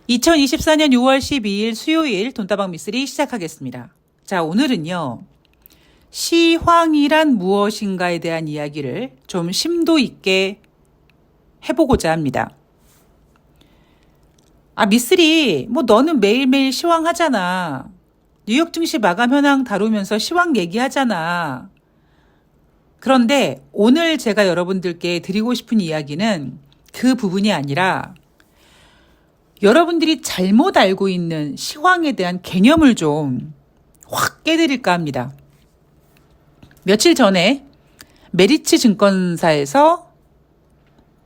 2024년 6월 12일 수요일 돈다방 미쓰리 시작하겠습니다. 자, 오늘은요. 시황이란 무엇인가에 대한 이야기를 좀 심도 있게 해보고자 합니다. 미쓰리, 너는 매일매일 시황 하잖아. 뉴욕 증시 마감 현황 다루면서 시황 얘기하잖아. 그런데 오늘 제가 여러분들께 드리고 싶은 이야기는 그 부분이 아니라 여러분들이 잘못 알고 있는 시황에 대한 개념을 좀 확 깨드릴까 합니다. 며칠 전에 메리츠 증권사에서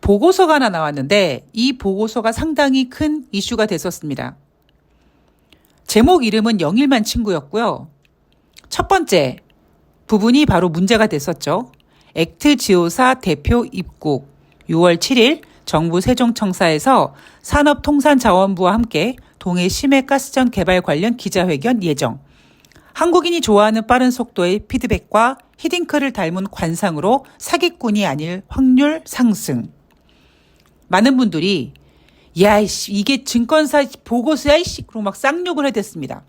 보고서가 하나 나왔는데 이 보고서가 상당히 큰 이슈가 됐었습니다. 제목 이름은 영일만 친구였고요. 첫 번째 부분이 바로 문제가 됐었죠. 액트 지오사 대표 입국 6월 7일 정부 세종청사에서 산업통상자원부와 함께 동해 심해가스전 개발 관련 기자회견 예정. 한국인이 좋아하는 빠른 속도의 피드백과 히딩크를 닮은 관상으로 사기꾼이 아닐 확률 상승. 많은 분들이 야, 이게 증권사 보고서야, 이씨, 그리고 막 쌍욕을 해댔습니다.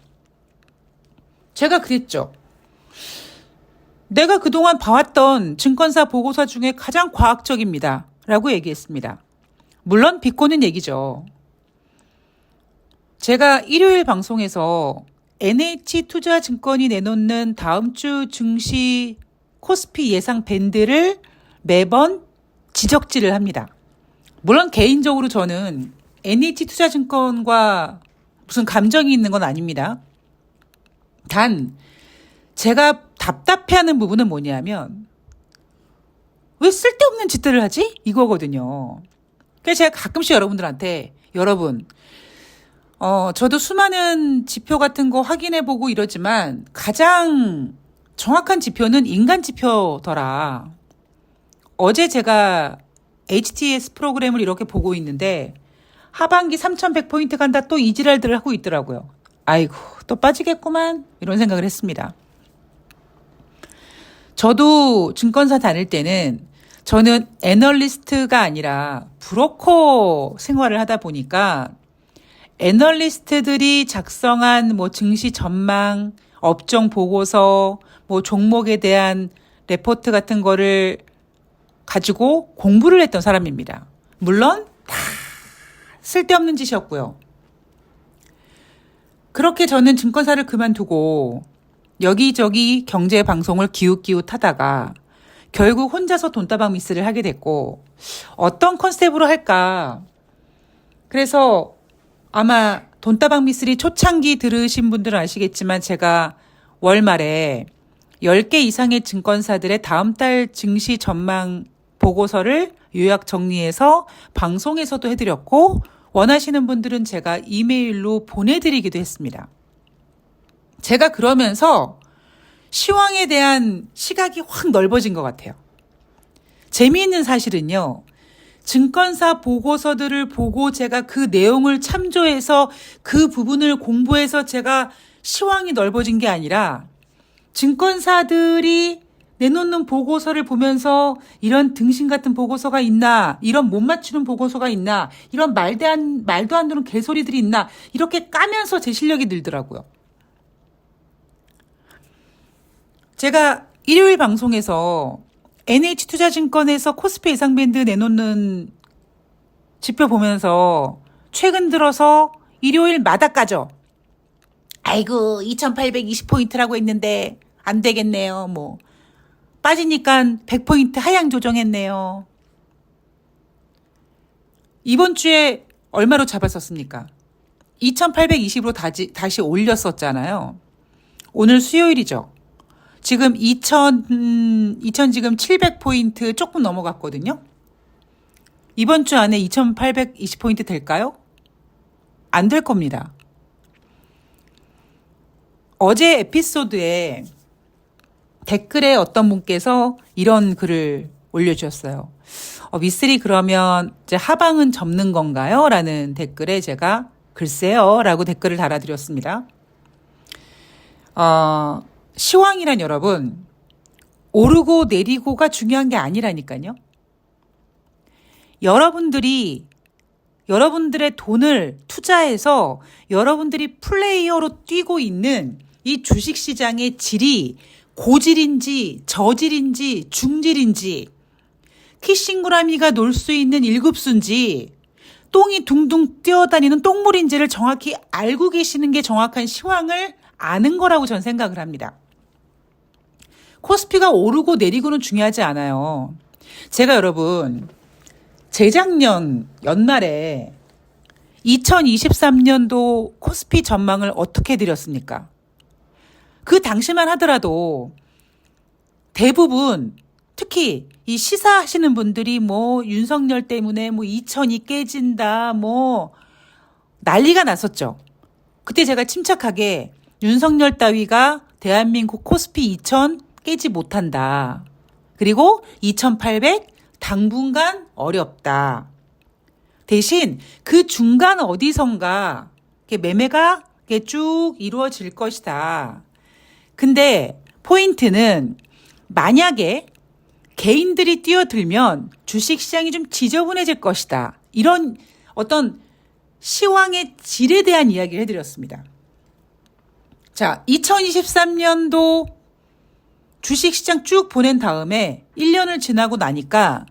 제가 그랬죠. 내가 그동안 봐왔던 증권사 보고서 중에 가장 과학적입니다. 라고 얘기했습니다. 물론 비꼬는 얘기죠. 제가 일요일 방송에서 NH투자증권이 내놓는 다음 주 증시 코스피 예상 밴드를 매번 지적질을 합니다. 물론 개인적으로 저는 NH투자증권과 무슨 감정이 있는 건 아닙니다. 단 제가 답답해하는 부분은 뭐냐면 왜 쓸데없는 짓들을 하지? 이거거든요. 그래서 제가 가끔씩 여러분들한테 여러분 저도 수많은 지표 같은 거 확인해보고 이러지만 가장 정확한 지표는 인간 지표더라. 어제 제가 HTS 프로그램을 이렇게 보고 있는데 하반기 3,100포인트 간다 또 이 지랄들을 하고 있더라고요. 아이고 또 빠지겠구만 이런 생각을 했습니다. 저도 증권사 다닐 때는 저는 애널리스트가 아니라 브로커 생활을 하다 보니까 애널리스트들이 작성한 증시 전망, 업종 보고서, 종목에 대한 레포트 같은 거를 가지고 공부를 했던 사람입니다. 물론 다 쓸데없는 짓이었고요. 그렇게 저는 증권사를 그만두고 여기저기 경제 방송을 기웃기웃 하다가 결국 혼자서 돈다방 미쓰를 하게 됐고 어떤 컨셉으로 할까? 그래서 아마 돈다방 미쓰리 초창기 들으신 분들은 아시겠지만 제가 월말에 10개 이상의 증권사들의 다음 달 증시 전망 보고서를 요약 정리해서 방송에서도 해드렸고 원하시는 분들은 제가 이메일로 보내드리기도 했습니다. 제가 그러면서 시황에 대한 시각이 확 넓어진 것 같아요. 재미있는 사실은요. 증권사 보고서들을 보고 제가 그 내용을 참조해서 그 부분을 공부해서 제가 시황이 넓어진 게 아니라 증권사들이 내놓는 보고서를 보면서 이런 등신 같은 보고서가 있나, 이런 못 맞추는 보고서가 있나, 이런 말도 안 되는 개소리들이 있나 이렇게 까면서 제 실력이 늘더라고요. 제가 일요일 방송에서 NH투자증권에서 코스피 예상밴드 내놓는 지표 보면서 최근 들어서 일요일마다 까죠. 아이고 2820포인트라고 했는데 안 되겠네요. 빠지니까 100포인트 하향 조정했네요. 이번 주에 얼마로 잡았었습니까? 2820으로 다시 올렸었잖아요. 오늘 수요일이죠. 지금 2000 지금 700포인트 조금 넘어갔거든요. 이번 주 안에 2820포인트 될까요? 안 될 겁니다. 어제 에피소드에 댓글에 어떤 분께서 이런 글을 올려주셨어요. 미쓰리 그러면 이제 하방은 접는 건가요? 라는 댓글에 제가 글쎄요 라고 댓글을 달아드렸습니다. 시황이란 여러분 오르고 내리고가 중요한 게 아니라니까요. 여러분들이 여러분들의 돈을 투자해서 여러분들이 플레이어로 뛰고 있는 이 주식시장의 질이 고질인지 저질인지 중질인지 키싱구라미가 놀 수 있는 일급수인지 똥이 둥둥 뛰어다니는 똥물인지를 정확히 알고 계시는 게 정확한 시황을 아는 거라고 전 생각을 합니다. 코스피가 오르고 내리고는 중요하지 않아요. 제가 여러분 재작년 연말에 2023년도 코스피 전망을 어떻게 드렸습니까? 그 당시만 하더라도 대부분 특히 이 시사하시는 분들이 뭐 윤석열 때문에 뭐 2000이 깨진다 뭐 난리가 났었죠. 그때 제가 침착하게 윤석열 따위가 대한민국 코스피 2000 깨지 못한다. 그리고 2800 당분간 어렵다. 대신 그 중간 어디선가 매매가 쭉 이루어질 것이다. 근데 포인트는 만약에 개인들이 뛰어들면 주식시장이 좀 지저분해질 것이다. 이런 어떤 시황의 질에 대한 이야기를 해드렸습니다. 자, 2023년도 주식시장 쭉 보낸 다음에 1년을 지나고 나니까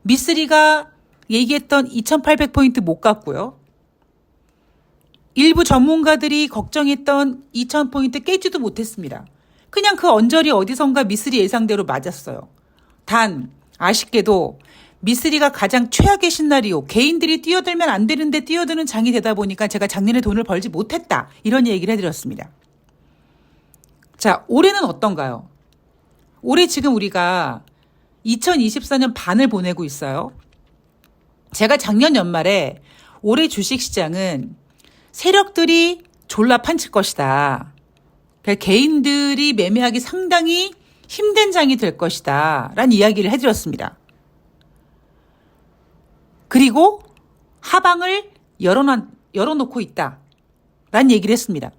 미쓰리가 얘기했던 2800포인트 못 갔고요. 일부 전문가들이 걱정했던 2000포인트 깨지도 못했습니다. 그냥 그 언저리 어디선가 미쓰리 예상대로 맞았어요. 단 아쉽게도 미쓰리가 가장 최악의 시나리오, 개인들이 뛰어들면 안 되는데 뛰어드는 장이 되다 보니까 제가 작년에 돈을 벌지 못했다. 이런 얘기를 해드렸습니다. 자, 올해는 어떤가요? 올해 지금 우리가 2024년 반을 보내고 있어요. 제가 작년 연말에 올해 주식시장은 세력들이 졸라 판칠 것이다. 그러니까 개인들이 매매하기 상당히 힘든 장이 될 것이다. 라는 이야기를 해드렸습니다. 그리고 하방을 열어놓고 있다. 라는 얘기를 했습니다.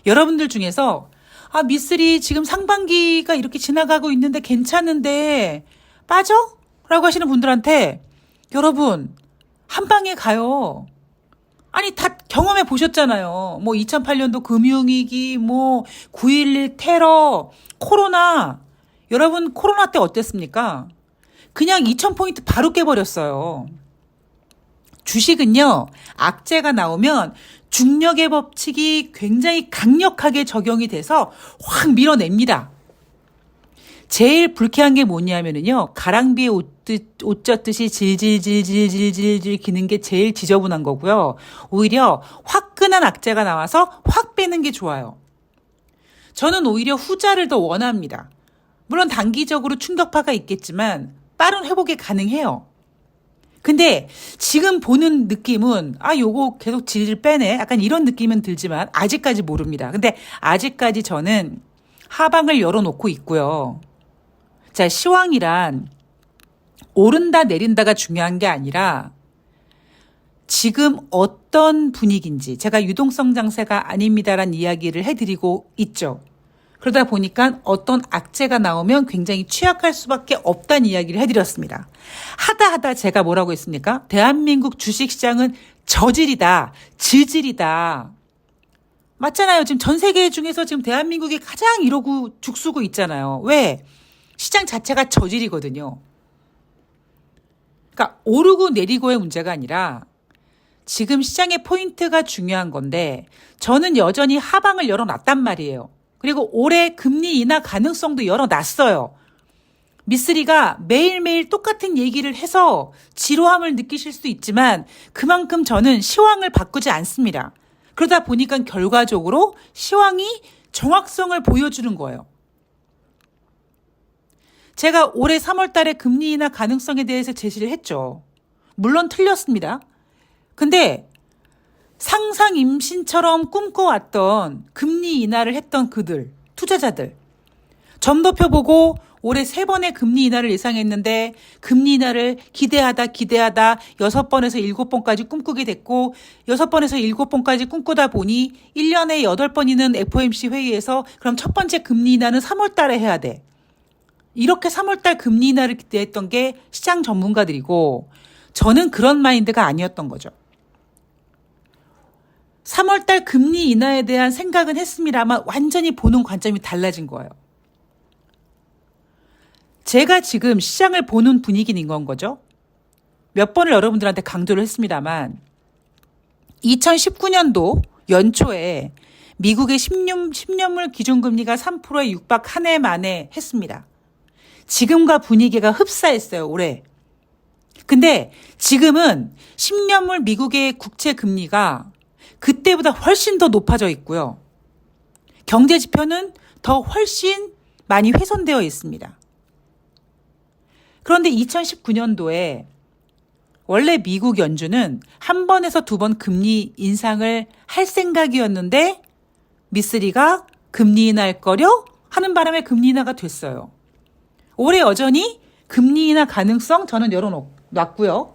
여러분들 중에서 미쓰리 지금 상반기가 이렇게 지나가고 있는데 괜찮은데 빠져? 라고 하시는 분들한테 여러분 한 방에 가요. 아니 다 경험해 보셨잖아요. 뭐 2008년도 금융위기, 뭐 9.11 테러, 코로나. 여러분 코로나 때 어땠습니까? 그냥 2000포인트 바로 깨버렸어요. 주식은요. 악재가 나오면 중력의 법칙이 굉장히 강력하게 적용이 돼서 확 밀어냅니다. 제일 불쾌한 게 뭐냐면요. 가랑비에 옷 젖듯이 질질질질질질 기는 게 제일 지저분한 거고요. 오히려 화끈한 악재가 나와서 확 빼는 게 좋아요. 저는 오히려 후자를 더 원합니다. 물론 단기적으로 충격파가 있겠지만 빠른 회복이 가능해요. 근데 지금 보는 느낌은 요거 계속 질질 빼네. 약간 이런 느낌은 들지만 아직까지 모릅니다. 근데 아직까지 저는 하방을 열어놓고 있고요. 자, 시황이란 오른다 내린다가 중요한 게 아니라 지금 어떤 분위기인지 제가 유동성 장세가 아닙니다라는 이야기를 해드리고 있죠. 그러다 보니까 어떤 악재가 나오면 굉장히 취약할 수밖에 없다는 이야기를 해드렸습니다. 하다 제가 뭐라고 했습니까? 대한민국 주식시장은 저질이다, 질질이다. 맞잖아요. 지금 전 세계 중에서 지금 대한민국이 가장 이러고 죽쓰고 있잖아요. 왜? 시장 자체가 저질이거든요. 그러니까 오르고 내리고의 문제가 아니라 지금 시장의 포인트가 중요한 건데 저는 여전히 하방을 열어놨단 말이에요. 그리고 올해 금리 인하 가능성도 열어놨어요. 미쓰리가 매일매일 똑같은 얘기를 해서 지루함을 느끼실 수 있지만 그만큼 저는 시황을 바꾸지 않습니다. 그러다 보니까 결과적으로 시황이 정확성을 보여주는 거예요. 제가 올해 3월 달에 금리 인하 가능성에 대해서 제시를 했죠. 물론 틀렸습니다. 근데 상상 임신처럼 꿈꿔왔던 금리 인하를 했던 그들, 투자자들. 점도표 보고 올해 3번의 금리 인하를 예상했는데 금리 인하를 기대하다 6번에서 7번까지 꿈꾸게 됐고 6번에서 7번까지 꿈꾸다 보니 1년에 8번이는 FOMC 회의에서 그럼 첫 번째 금리 인하는 3월 달에 해야 돼. 이렇게 3월 달 금리 인하를 기대했던 게 시장 전문가들이고 저는 그런 마인드가 아니었던 거죠. 3월달 금리 인하에 대한 생각은 했습니다만 완전히 보는 관점이 달라진 거예요. 제가 지금 시장을 보는 분위기인 건 거죠. 몇 번을 여러분들한테 강조를 했습니다만 2019년도 연초에 미국의 10년물 기준금리가 3%에 육박 한 해 만에 했습니다. 지금과 분위기가 흡사했어요, 올해. 근데 지금은 10년물 미국의 국채 금리가 그때보다 훨씬 더 높아져 있고요. 경제 지표는 더 훨씬 많이 훼손되어 있습니다. 그런데 2019년도에 원래 미국 연준은 한 번에서 두 번 금리 인상을 할 생각이었는데 미쓰리가 금리 인하할 거려 하는 바람에 금리 인하가 됐어요. 올해 여전히 금리 인하 가능성 저는 열어놨고요.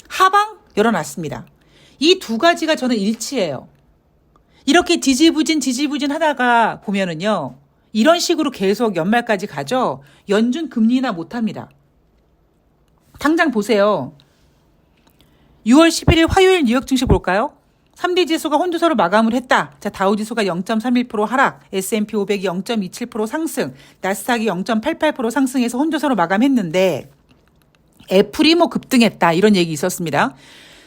하방 열어놨습니다. 이 두 가지가 저는 일치해요. 이렇게 지지부진 하다가 보면은요. 이런 식으로 계속 연말까지 가죠. 연준 금리 인하 못합니다. 당장 보세요. 6월 11일 화요일 뉴욕 증시 볼까요? 3대 지수가 혼조세로 마감을 했다. 자, 다우지수가 0.31% 하락, S&P 500이 0.27% 상승, 나스닥이 0.88% 상승해서 혼조세로 마감했는데 애플이 뭐 급등했다 이런 얘기 있었습니다.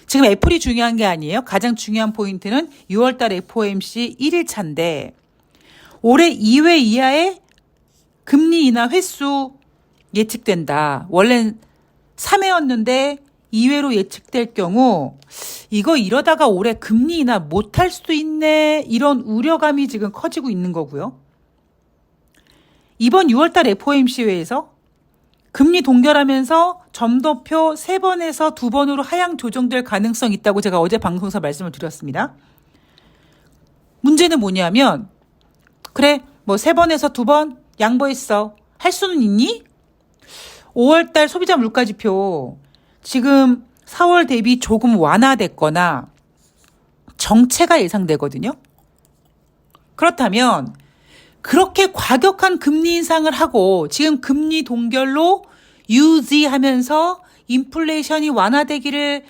지금 애플이 중요한 게 아니에요. 가장 중요한 포인트는 6월달 FOMC 1일차인데 올해 2회 이하의 금리 인하 횟수 예측된다. 원래는 3회였는데 2회로 예측될 경우 이거 이러다가 올해 금리 인하 못할 수도 있네 이런 우려감이 지금 커지고 있는 거고요. 이번 6월달 FOMC 회에서 금리 동결하면서 점도표 3번에서 2번으로 하향 조정될 가능성이 있다고 제가 어제 방송에서 말씀을 드렸습니다. 문제는 뭐냐면 그래 뭐 3번에서 2번 양보했어. 할 수는 있니? 5월달 소비자 물가지표 지금 4월 대비 조금 완화됐거나 정체가 예상되거든요. 그렇다면 그렇게 과격한 금리 인상을 하고 지금 금리 동결로 유지하면서 인플레이션이 완화되기를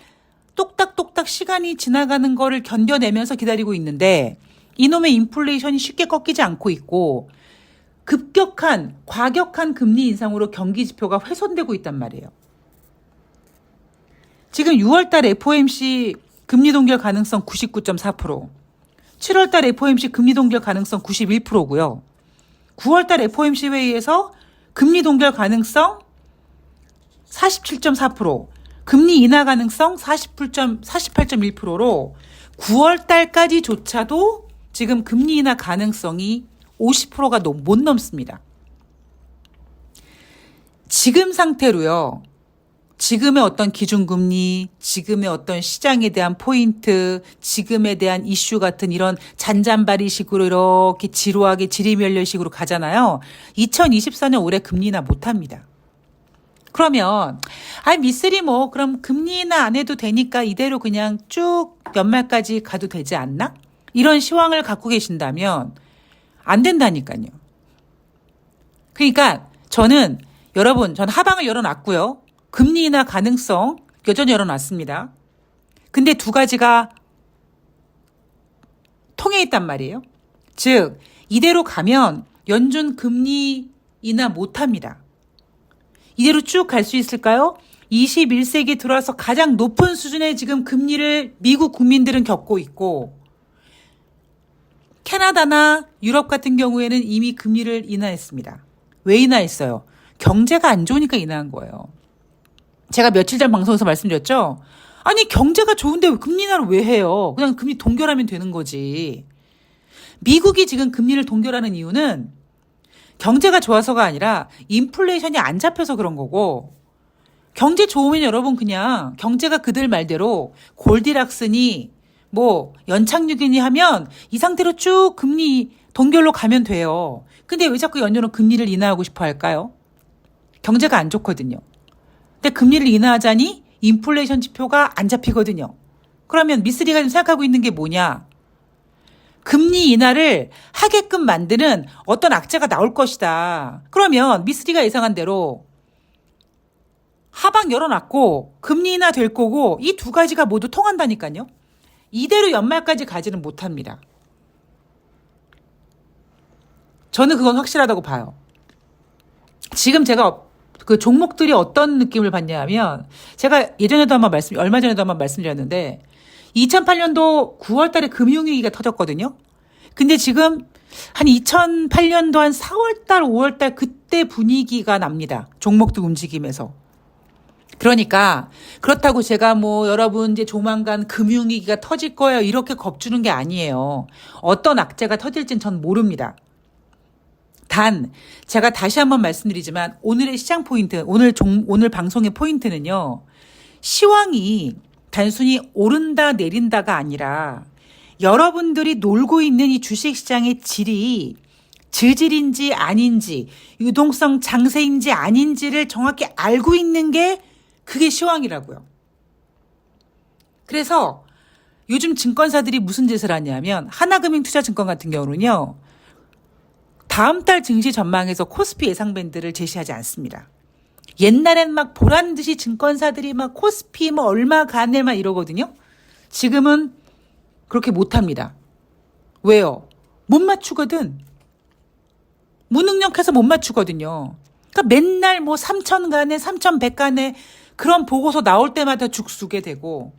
똑딱똑딱 시간이 지나가는 거를 견뎌내면서 기다리고 있는데 이놈의 인플레이션이 쉽게 꺾이지 않고 있고 급격한 과격한 금리 인상으로 경기 지표가 훼손되고 있단 말이에요. 지금 6월달 FOMC 금리 동결 가능성 99.4%, 7월달 FOMC 금리 동결 가능성 91%고요. 9월달 FOMC 회의에서 금리 동결 가능성 47.4%, 금리 인하 가능성 48.1%로 9월달까지조차도 지금 금리 인하 가능성이 50%가 못 넘습니다. 지금 상태로요. 지금의 어떤 기준금리, 지금의 어떤 시장에 대한 포인트, 지금에 대한 이슈 같은 이런 잔잔바리식으로 이렇게 지루하게 지리멸렬식으로 가잖아요. 2024년 올해 금리 인하 못합니다. 그러면 미쓰리 뭐 그럼 금리 인하 안 해도 되니까 이대로 그냥 쭉 연말까지 가도 되지 않나? 이런 시황을 갖고 계신다면 안 된다니까요. 그러니까 저는 하방을 열어놨고요. 금리 인하 가능성 여전히 열어놨습니다. 근데 두 가지가 통해 있단 말이에요. 즉 이대로 가면 연준 금리 인하 못합니다. 이대로 쭉 갈 수 있을까요? 21세기 들어와서 가장 높은 수준의 지금 금리를 미국 국민들은 겪고 있고 캐나다나 유럽 같은 경우에는 이미 금리를 인하했습니다. 왜 인하했어요? 경제가 안 좋으니까 인하한 거예요. 제가 며칠 전 방송에서 말씀드렸죠? 아니 경제가 좋은데 금리 인하를 왜 해요? 그냥 금리 동결하면 되는 거지. 미국이 지금 금리를 동결하는 이유는 경제가 좋아서가 아니라 인플레이션이 안 잡혀서 그런 거고 경제 좋으면 여러분 그냥 경제가 그들 말대로 골디락스니 뭐 연착륙이니 하면 이 상태로 쭉 금리 동결로 가면 돼요. 근데 왜 자꾸 연준은 금리를 인하하고 싶어 할까요? 경제가 안 좋거든요. 근데 금리를 인하하자니 인플레이션 지표가 안 잡히거든요. 그러면 미쓰리가 지금 생각하고 있는 게 뭐냐? 금리 인하를 하게끔 만드는 어떤 악재가 나올 것이다. 그러면 미쓰리가 예상한 대로 하방 열어놨고 금리 인하 될 거고 이 두 가지가 모두 통한다니까요. 이대로 연말까지 가지는 못합니다. 저는 그건 확실하다고 봐요. 지금 제가 그 종목들이 어떤 느낌을 받냐면 제가 얼마 전에도 한번 말씀드렸는데 2008년도 9월 달에 금융위기가 터졌거든요. 근데 지금 한 2008년도 한 4월 달, 5월 달 그때 분위기가 납니다. 종목들 움직임에서. 그러니까 그렇다고 제가 뭐 여러분 이제 조만간 금융위기가 터질 거예요 이렇게 겁주는 게 아니에요. 어떤 악재가 터질진 전 모릅니다. 단 제가 다시 한번 말씀드리지만 오늘의 시장 포인트, 오늘 방송의 포인트는요. 시황이 단순히 오른다 내린다가 아니라 여러분들이 놀고 있는 이 주식시장의 질이 저질인지 아닌지 유동성 장세인지 아닌지를 정확히 알고 있는 게 그게 시황이라고요. 그래서 요즘 증권사들이 무슨 짓을 하냐면 하나금융투자증권 같은 경우는요. 다음 달 증시 전망에서 코스피 예상 밴드를 제시하지 않습니다. 옛날엔 막 보란 듯이 증권사들이 막 코스피 뭐 얼마 가네 막 이러거든요. 지금은 그렇게 못합니다. 왜요? 못 맞추거든. 무능력해서 못 맞추거든요. 그러니까 맨날 뭐 3천 가네 3,100 가네 그런 보고서 나올 때마다 죽쓰게 되고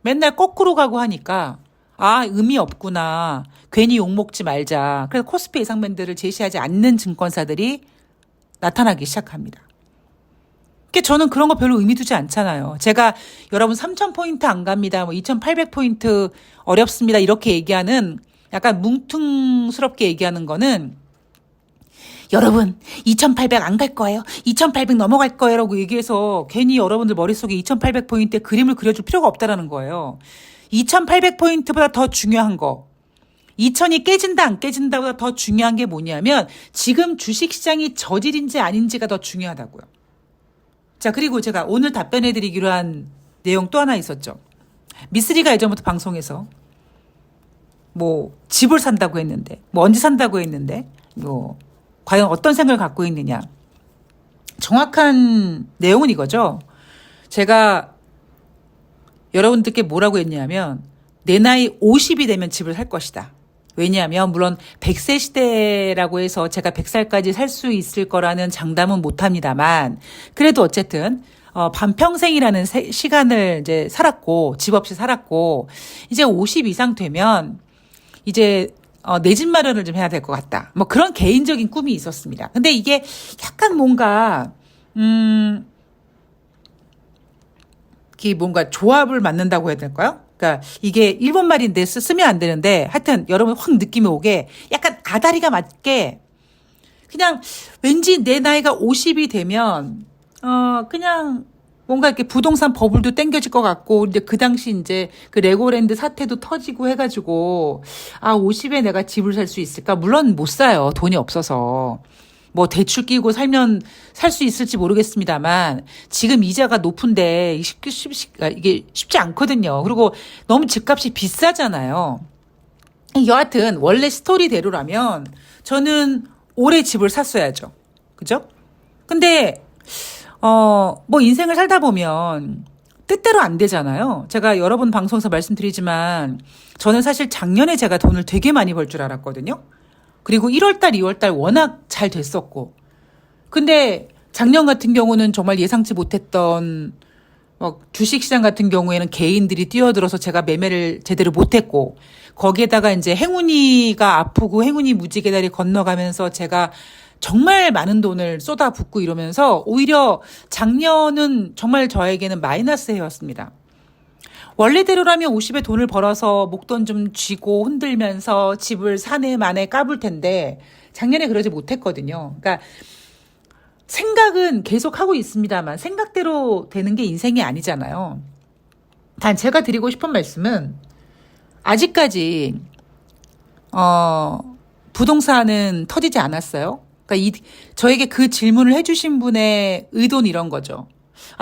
맨날 거꾸로 가고 하니까 의미 없구나. 괜히 욕먹지 말자. 그래서 코스피 예상밴드를 제시하지 않는 증권사들이 나타나기 시작합니다. 그러니까 저는 그런 거 별로 의미 두지 않잖아요. 제가 여러분 3,000포인트 안 갑니다. 뭐 2,800포인트 어렵습니다. 이렇게 얘기하는 약간 뭉퉁스럽게 얘기하는 거는 여러분 2,800 안 갈 거예요. 2,800 넘어갈 거예요. 라고 얘기해서 괜히 여러분들 머릿속에 2,800포인트의 그림을 그려줄 필요가 없다라는 거예요. 2,800포인트보다 더 중요한 거. 2,000이 깨진다 안 깨진다보다 더 중요한 게 뭐냐면 지금 주식시장이 저질인지 아닌지가 더 중요하다고요. 자, 그리고 제가 오늘 답변해드리기로 한 내용 또 하나 있었죠. 미쓰리가 예전부터 방송에서 뭐 집을 산다고 했는데 뭐 언제 산다고 했는데 뭐 과연 어떤 생각을 갖고 있느냐. 정확한 내용은 이거죠. 제가 여러분들께 뭐라고 했냐면 내 나이 50이 되면 집을 살 것이다. 왜냐하면 물론 100세 시대라고 해서 제가 100살까지 살 수 있을 거라는 장담은 못합니다만 그래도 어쨌든 반평생이라는 시간을 이제 살았고 집 없이 살았고 이제 50 이상 되면 이제 내 집 마련을 좀 해야 될 것 같다. 뭐 그런 개인적인 꿈이 있었습니다. 근데 이게 약간 뭔가 이게 뭔가 조합을 맞는다고 해야 될까요? 그러니까 이게 일본 말인데 쓰면 안 되는데 하여튼 여러분 확 느낌이 오게 약간 아다리가 맞게 그냥 왠지 내 나이가 50이 되면 그냥 뭔가 이렇게 부동산 버블도 땡겨질 것 같고 이제 그 당시 이제 그 레고랜드 사태도 터지고 해가지고 50에 내가 집을 살 수 있을까? 물론 못 사요. 돈이 없어서. 뭐 대출 끼고 살면 살 수 있을지 모르겠습니다만 지금 이자가 높은데 이게 쉽지 않거든요. 그리고 너무 집값이 비싸잖아요. 여하튼 원래 스토리대로라면 저는 올해 집을 샀어야죠. 그죠? 근데 뭐 인생을 살다 보면 뜻대로 안 되잖아요. 제가 여러 번 방송에서 말씀드리지만 저는 사실 작년에 제가 돈을 되게 많이 벌 줄 알았거든요. 그리고 1월달, 2월달 워낙 잘 됐었고. 근데 작년 같은 경우는 정말 예상치 못했던 주식시장 같은 경우에는 개인들이 뛰어들어서 제가 매매를 제대로 못했고 거기에다가 이제 행운이가 아프고 행운이 무지개다리 건너가면서 제가 정말 많은 돈을 쏟아붓고 이러면서 오히려 작년은 정말 저에게는 마이너스 해였습니다. 원래대로라면 50에 돈을 벌어서 목돈 좀 쥐고 흔들면서 집을 사내 만에 까불 텐데 작년에 그러지 못했거든요. 그러니까 생각은 계속 하고 있습니다만 생각대로 되는 게 인생이 아니잖아요. 단 제가 드리고 싶은 말씀은 아직까지 부동산은 터지지 않았어요. 그러니까 저에게 그 질문을 해주신 분의 의도는 이런 거죠.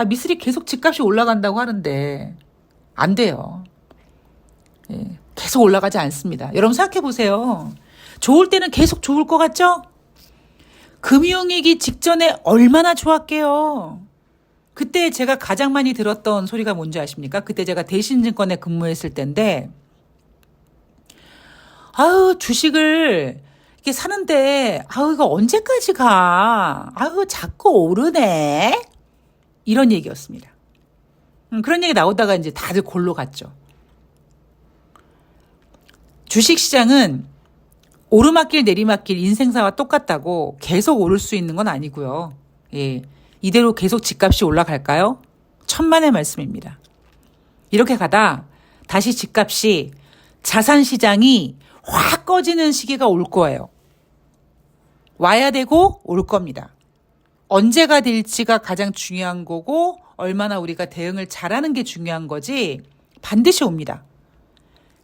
미쓰리 계속 집값이 올라간다고 하는데 안 돼요. 예, 계속 올라가지 않습니다. 여러분 생각해 보세요. 좋을 때는 계속 좋을 것 같죠? 금융위기 직전에 얼마나 좋았게요. 그때 제가 가장 많이 들었던 소리가 뭔지 아십니까? 그때 제가 대신증권에 근무했을 때인데, 아유, 주식을 이렇게 사는데, 아유, 이거 언제까지 가? 아유, 자꾸 오르네? 이런 얘기였습니다. 그런 얘기 나오다가 이제 다들 골로 갔죠. 주식시장은 오르막길 내리막길 인생사와 똑같다고 계속 오를 수 있는 건 아니고요. 예. 이대로 계속 집값이 올라갈까요? 천만의 말씀입니다. 이렇게 가다 다시 집값이 자산시장이 확 꺼지는 시기가 올 거예요. 와야 되고 올 겁니다. 언제가 될지가 가장 중요한 거고 얼마나 우리가 대응을 잘하는 게 중요한 거지 반드시 옵니다.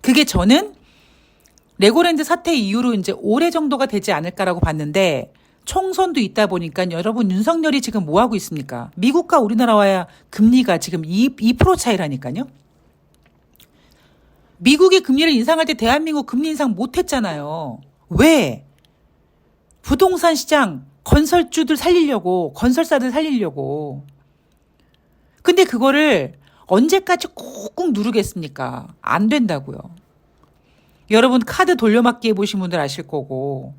그게 저는 레고랜드 사태 이후로 이제 올해 정도가 되지 않을까라고 봤는데 총선도 있다 보니까 여러분 윤석열이 지금 뭐 하고 있습니까? 미국과 우리나라와야 금리가 지금 2% 차이라니까요. 미국이 금리를 인상할 때 대한민국 금리 인상 못했잖아요. 왜? 부동산 시장 건설주들 살리려고 건설사들 살리려고. 근데 그거를 언제까지 꾹꾹 누르겠습니까? 안 된다고요. 여러분 카드 돌려막기 해보신 분들 아실 거고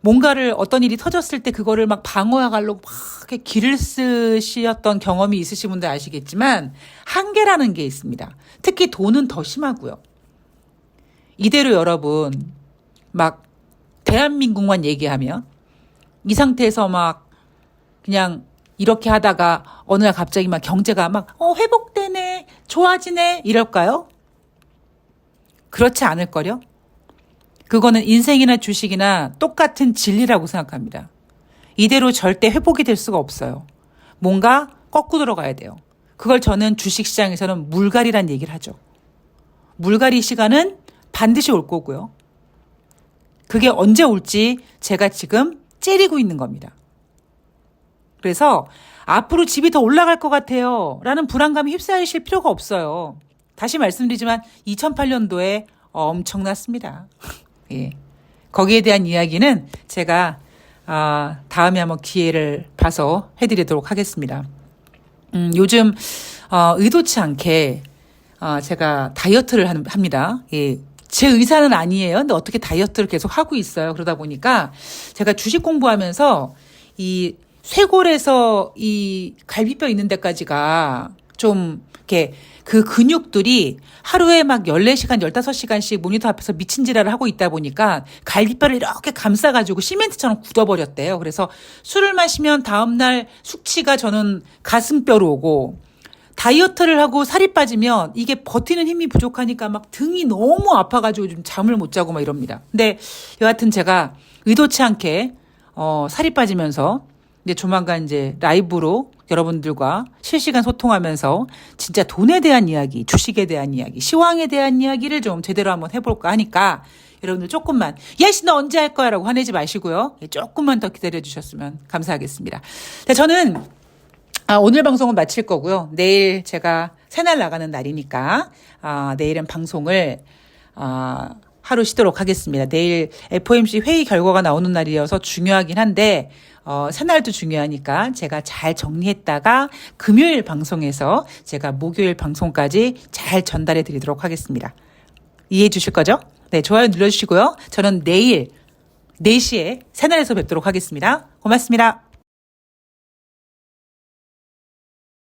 뭔가를 어떤 일이 터졌을 때 그거를 막 방어하려고 막 이렇게 기를 쓰셨던 경험이 있으신 분들 아시겠지만 한계라는 게 있습니다. 특히 돈은 더 심하고요. 이대로 여러분 막 대한민국만 얘기하면 이 상태에서 막 그냥 이렇게 하다가 어느 날 갑자기 막 경제가 막 회복되네 좋아지네 이럴까요? 그렇지 않을걸요? 그거는 인생이나 주식이나 똑같은 진리라고 생각합니다. 이대로 절대 회복이 될 수가 없어요. 뭔가 꺾고 들어가야 돼요. 그걸 저는 주식시장에서는 물갈이란 얘기를 하죠. 물갈이 시간은 반드시 올 거고요. 그게 언제 올지 제가 지금 째리고 있는 겁니다. 그래서 앞으로 집이 더 올라갈 것 같아요 라는 불안감이 휩싸이실 필요가 없어요. 다시 말씀드리지만 2008년도에 엄청났습니다. 예. 거기에 대한 이야기는 제가 다음에 한번 기회를 봐서 해드리도록 하겠습니다. 요즘 의도치 않게 제가 다이어트를 합니다. 예. 제 의사는 아니에요. 근데 어떻게 다이어트를 계속 하고 있어요. 그러다 보니까 제가 주식 공부하면서 이 쇄골에서 이 갈비뼈 있는 데까지가 좀 이렇게 그 근육들이 하루에 막 14시간, 15시간씩 모니터 앞에서 미친 지랄을 하고 있다 보니까 갈비뼈를 이렇게 감싸가지고 시멘트처럼 굳어버렸대요. 그래서 술을 마시면 다음날 숙취가 저는 가슴뼈로 오고 다이어트를 하고 살이 빠지면 이게 버티는 힘이 부족하니까 막 등이 너무 아파가지고 좀 잠을 못 자고 막 이럽니다. 근데 여하튼 제가 의도치 않게 살이 빠지면서 이제 조만간 이제 라이브로 여러분들과 실시간 소통하면서 진짜 돈에 대한 이야기, 주식에 대한 이야기, 시황에 대한 이야기를 좀 제대로 한번 해볼까 하니까 여러분들 조금만 야씨 너 언제 할 거야 라고 화내지 마시고요. 조금만 더 기다려 주셨으면 감사하겠습니다. 자, 저는 오늘 방송은 마칠 거고요. 내일 제가 새날 나가는 날이니까 내일은 방송을 하루 쉬도록 하겠습니다. 내일 FOMC 회의 결과가 나오는 날이어서 중요하긴 한데 새날도 중요하니까 제가 잘 정리했다가 금요일 방송에서 제가 목요일 방송까지 잘 전달해 드리도록 하겠습니다. 이해해 주실 거죠? 네, 좋아요 눌러주시고요. 저는 내일 4시에 새날에서 뵙도록 하겠습니다. 고맙습니다.